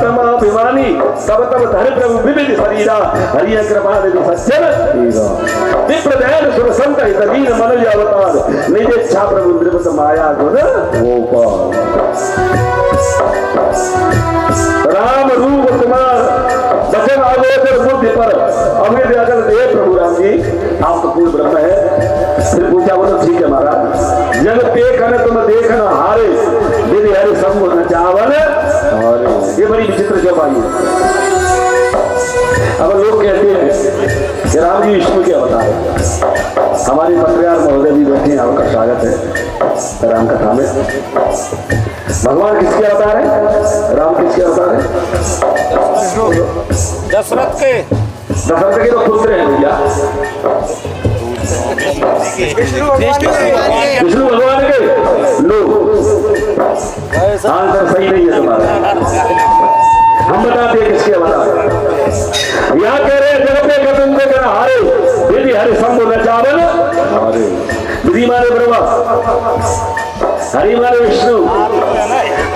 रमाभिमानी तब तब धर प्रभु विविध शरीरा हरिय कृपा निधि सज्जन विप्र दयाल सुर संत हित दीन मनुज अवतार निज इच्छा प्रभु द्रिवत माया गुण गोपाल। राम रूप कुमार बचन आगोचर बुद्धि पर अमृत अगल दे प्रभु राम जी आप तो पूर्ण ब्रह्म है। फिर पूछा वो तो ठीक है महाराज जग पे कन तुम देखना हारे यदि हरि संग न चावल हारे। ये बड़ी विचित्र चौपाई है। अब लोग कहते हैं कि राम जी विष्णु के अवतार है। हमारे पत्रकार महोदय भी बैठे हैं आपका स्वागत है राम कथा में। भगवान किसके अवतार है? राम किसके अवतार है? दशरथ के तो पुत्र हैं भैया विष्णु भगवान के। नो आंसर सही नहीं है तुम्हारा। हम बताते हैं किसके अवतार। यहाँ कह रहे हैं जगते कदम से कहना हारे यदि हरि शंभु न चावल हारे। विधि माने ब्रह्मा हरि माने विष्णु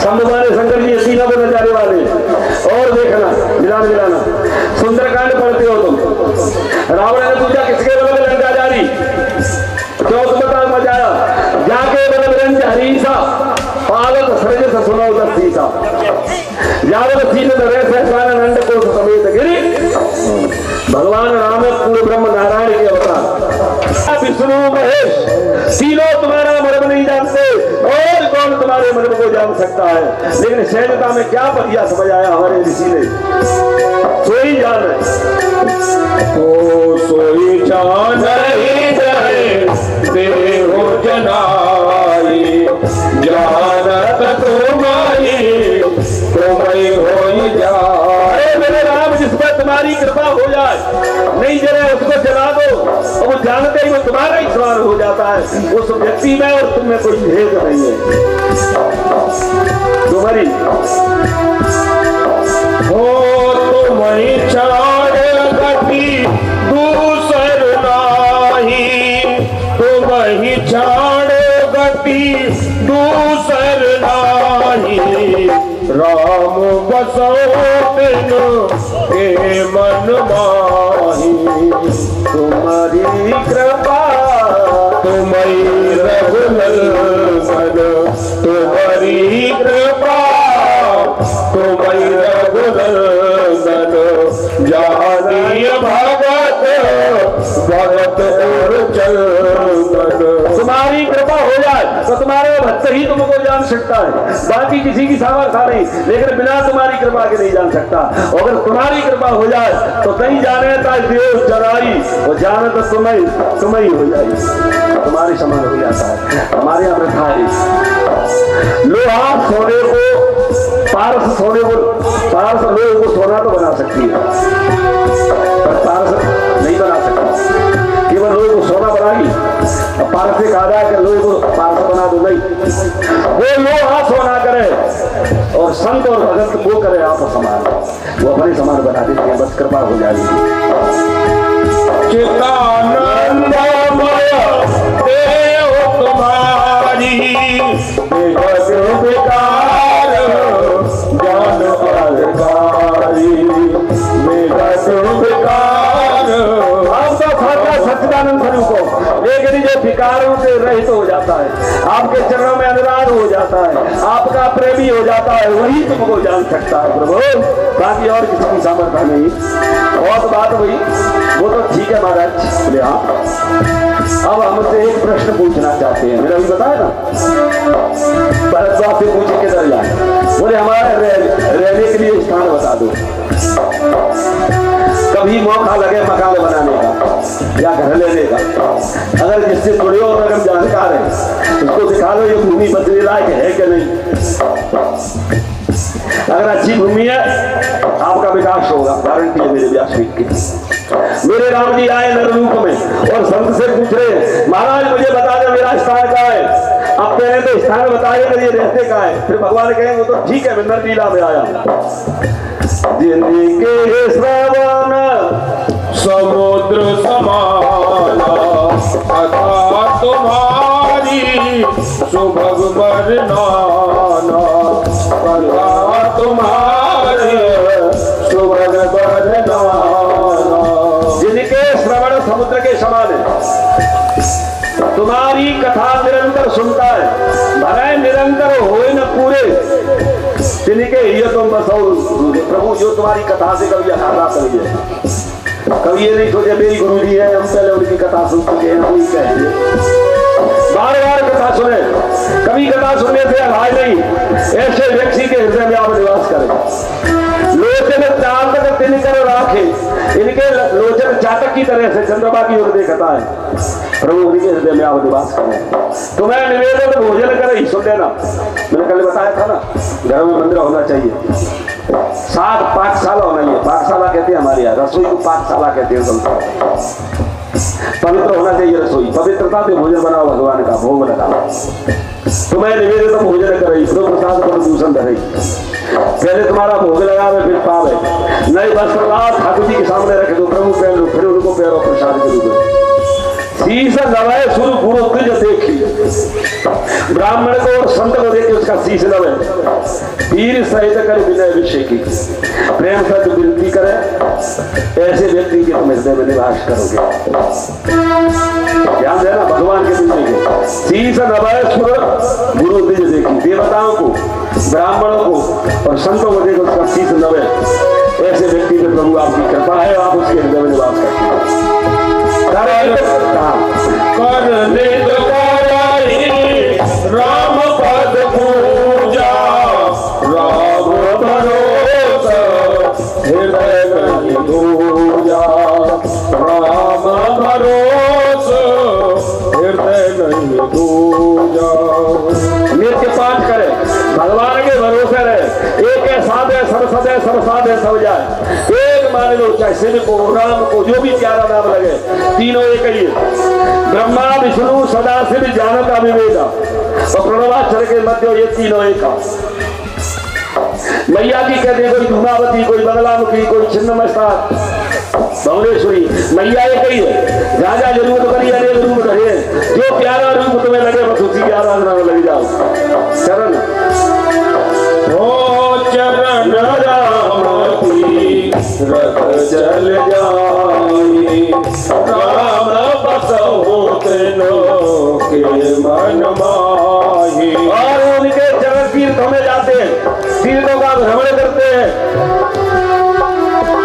शंभु माने शंकर जी तीनों को नचाने वाले। और देखना मिलाना सुंदरकांड पढ़ते हो तुम। रावण ने पूछा किसके बल में लंका जारी क्यों तुम मचाया जाके बल रंज हरीसा पालक सृज सुनो दीसा यादव सीत नरे सहसान नंद को समेत गिरी। भगवान राम पूर्ण ब्रह्म नारायण के अवतार विष्णु महेश तीनों तुम्हारा मर्म नहीं जानते और कौन तुम्हारे मर्म को जान सकता है। लेकिन सहजता में क्या बढ़िया समझ आया हमारे ऋषि ने। सोई जान सोई जान देहो जनाई जानत तुम्हारी तुम्हें होई जाए। मेरे राम जिस पर तुम्हारी कृपा हो जाए नहीं जले उसको जला दो और वो जानते ही वो तुम्हारा ही सवाल हो जाता है। उस व्यक्ति में और तुम में कोई भेद नहीं है। तुम्हारी हो तुम्हें छाड़ गति दूसर नाही तुम्हें छाड़ गति दूसर नाही। राम बसो तिन के मन माही तुम्हारी कृपा तुम्हारी रघुनंदन तुम्हारी कृपा तुम्हारी रघुनंदन जानी भगत भगत और चंदन। तुम्हारी कृपा हो जाए तो तुम्हारे भक्त ही तुमको जान सकता है। बाकी किसी की सामर्थ्य नहीं लेकिन बिना तुम्हारी कृपा के नहीं जान सकता। अगर तुम्हारी कृपा हो जाए तो कहीं जाने देव जराई वो जाने तो तुम्हें ही हो जाएगी। तुम्हारी समान हो जाता है। हमारे यहाँ प्रथा है लोहा सोने को पारस लोहे को सोना तो बना सकती है पर पारस नहीं बना सकती। केवल लोहे को सोना बनागी। पारस से कहा जाए कि लोहे को पारस बना दो नहीं। वो लोहा सोना करे और संत और भगत वो करे आप समान वो अपने समान बना देते हैं। बस कृपा हो जाएगी। चितानंदमय देव तुम्हारी बेकार ज्ञान अधिकारी बेकार सच्चिदानंद स्वरूप को लेकिन जो विकारों से रहित हो जाता है आपके चरणों में अनुराग हो जाता है आपका प्रेमी हो जाता है वही तुमको जान सकता है प्रभु। बाकी और किसी की सामर्थ्य नहीं। और बात हुई वो तो ठीक है महाराज। बोले हाँ अब हमसे एक प्रश्न पूछना चाहते हैं। मेरा भी बताया ना भरद्वाज से पूछे किधर जाए। बोले हमारे रहने के लिए स्थान बता दो। कभी मौका लगे मकान बनाने का या घर लेने का अगर जिससे जुड़े हो अगर हम जानकार हैं उसको दिखा लो ये भूमि बदलने लायक है कि नहीं। अगर अच्छी भूमि है आपका विकास होगा। गारंटी है मेरे व्यासपीठ की। मेरे राम जी आए नर रूप में और संत से पूछ रहे महाराज मुझे बता दे मेरा स्थान कहाँ है। आप कह रहे तो स्थान बताइए ये रहते कहाँ है। फिर भगवान कहेंगे वो तो ठीक है मैं नरलीला में आया जिनके श्रवण समुद्र समाना अथा तुम्हारी सुभग बरनाना कथा तुम्हारी तिनके ये तुम बस प्रभु जो तुम्हारी कथा से कभी अखाड़ा करिए, कभी ये नहीं सोचे मेरी गुरु जी है हम पहले उनकी कथा सुन चुके हैं, कोई कहे बार बार कथा सुने, कभी कथा सुनने से आवाज नहीं, ऐसे व्यक्ति के हृदय में आप निवास करें। लोचन चातक तिनकर राखे, इनके लोचन चातक की तरह से चंद्रमा की ओर देखता है, प्रभु उनके हृदय में आप निवास करें। तुम्हें निवेदन तो भोजन करे, सुन लेना, मैंने कल बताया था ना, घर में मंदिर होना चाहिए, साथ पाकशाला होना चाहिए, पाकशाला कहते हैं हमारे यहाँ, रसोई को पाकशाला कहते हैं। पवित्र होना चाहिए रसोई, पवित्रता से भोजन बनाओ, भगवान का भोग लगाओ। तुम्हें निवेदन तो भोजन करे, प्रसाद पर दूषण रहे, पहले तुम्हारा भोग लगावे फिर पावे, नई वस्त्र लाओ ठाकुर जी के सामने रख दो, प्रभु पहन लो, फिर उनको पैरों प्रसाद के रूप में शीश नवाए शुरू गुरु तुझ देखी, ब्राह्मण को और संत को देखे उसका शीश नवे, वीर सहित कर विनय अभिषेकी, प्रेम से जो विनती करे ऐसे व्यक्ति के तुम हृदय में निवास करोगे। ध्यान देना, भगवान के दिल में शीश नवाए शुरू गुरु तुझ देखी, देवताओं को ब्राह्मणों को और संतों को देखो उसका शीश नवे, ऐसे व्यक्ति में प्रभु आपकी कृपा है, आप उसके हृदय में निवास करते हैं। करने राम पद पूजा, राम भरोसा हृदय नहीं दूजा, राम भरोसा हृदय नहीं दूजा। नित्य पाठ करे, भगवान के भरोसे रहे, एक साधे सब सदे सब साधे सब जाए, एक मान लो, चाहे शिव को राम को जो भी प्यारा नाम लगे, तीनों एक ही है। ब्रह्मा विष्णु सदा शिव जानता विवेका, और प्रणवाक्षर के मध्य ये तीनों एक। मैया की कहते हैं कोई धूमावती, कोई बगलामुखी, कोई छिन्नमस्ता, बंगलेश्वरी, मैया एक ही है। राजा जरूर करी अनेक रूप रहे, जो प्यारा रूप तुम्हें लगे बस उसी की आराधना में लग जाओ। चरण ओ चरण राम की रत जल जाई, राम बसहु तिन्हों के मन माही। और उनके चरण तीर्थ में जाते हैं, तीर्थों का भ्रमण करते हैं,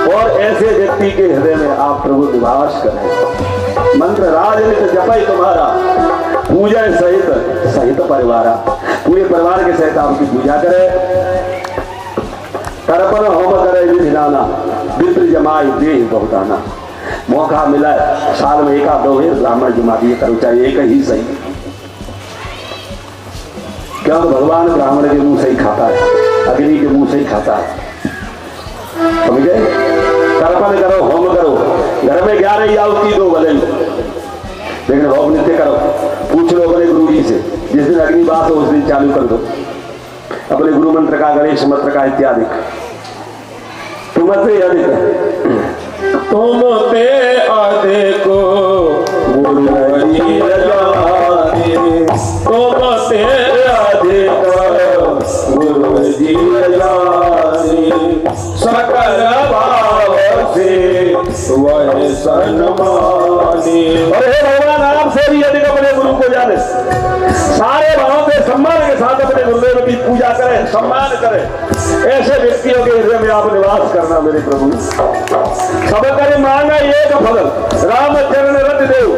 और ऐसे व्यक्ति के हृदय में आप प्रभु निवास करें। मंत्र राजनित जपई तुम्हारा, पूजा सहित सहित परिवार, पूरे परिवार के सहित आपकी पूजा करें। तर्पण होम करे विधिनाना, विप्र जमाई देह बहुताना। मौका मिला है साल में एक आध दो ब्राह्मण जमा दिए करो, चाहे एक ही सही, क्योंकि भगवान ब्राह्मण के मुंह से ही खाता है, अग्नि के मुंह से ही खाता है, समझे। तर्पण करो, होम करो, घर में 11 आहुति दो भले, लेकिन होम नित्य करो। पूछ लो अपने गुरु जी से, जिस दिन अग्निवास हो उस दिन चालू कर दो अपने गुरु मंत्र का, गणेश मंत्र का इत्यादि। तुम ते अधिक गुरु जी जाने, तुम ते अधिक गुरु जी जाने, सकल भाव से वह सन्मानी। और हे भगवान, आपसे भी अधिक अपने गुरु को जाने, सारे भाव से सम्मान के साथ अपने गुरुदेव की पूजा करें, सम्मान करें। ऐसे व्यक्तियों के हृदय में आप निवास करना मेरे प्रभु। सब करे मांगा एक फल, राम चरण रत देव।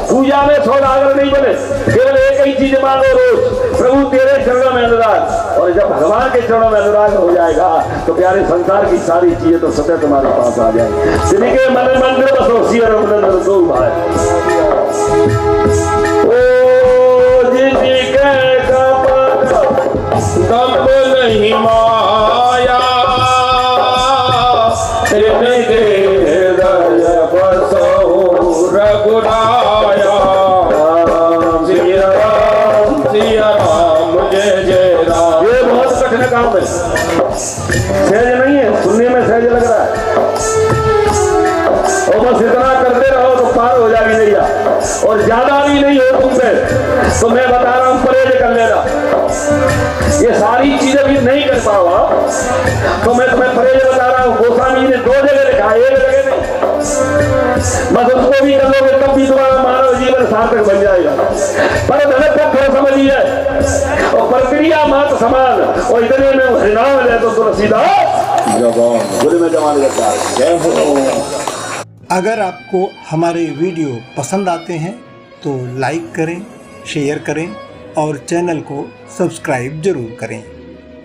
पूजा में सौदागर नहीं बने, केवल एक ही चीज मांगो रोज, प्रभु तेरे चरणों में अनुराग। और जब भगवान के चरणों में अनुराग हो जाएगा तो प्यारे संसार की सारी चीजें तो सतत तुम्हारे पास आ जाएगी। जिनके मन मंदिर बसो सिया रघुनंदन दो भाई, कब नहीं माया, तिनके हृदय बसहु रघुराया। सिया राम जय जय राम। ये बहुत कठिन काम है, सहज नहीं है, सुनने में सहज लग रहा है, और बस इतना करते रहो तो पार हो जाएगी नैया। और ज्यादा भी नहीं हो तुमसे तो मैं बता रहा हूं परहेज कर लेना। ये सारी चीजें भी नहीं कर पाओ तो मैं तुम्हें परहेज बता रहा हूँ। गोस्वामी ने 2 जगह लिखा, एक जगह नहीं। बस उसको भी कर लोगे तब भी तुम्हारा मानव जीवन सार्थक बन जाएगा। पर धनक का थोड़ा समझिए, और पर बकरिया मात समान और इतने में हरिनाम ले तो तुलसीदास बोले मैं जवान लगता है। जय हो। अगर आपको हमारे वीडियो पसंद आते हैं तो लाइक करें, शेयर करें और चैनल को सब्सक्राइब जरूर करें।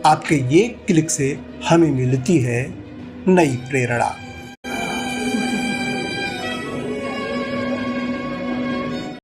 आपके ये क्लिक से हमें मिलती है नई प्रेरणा।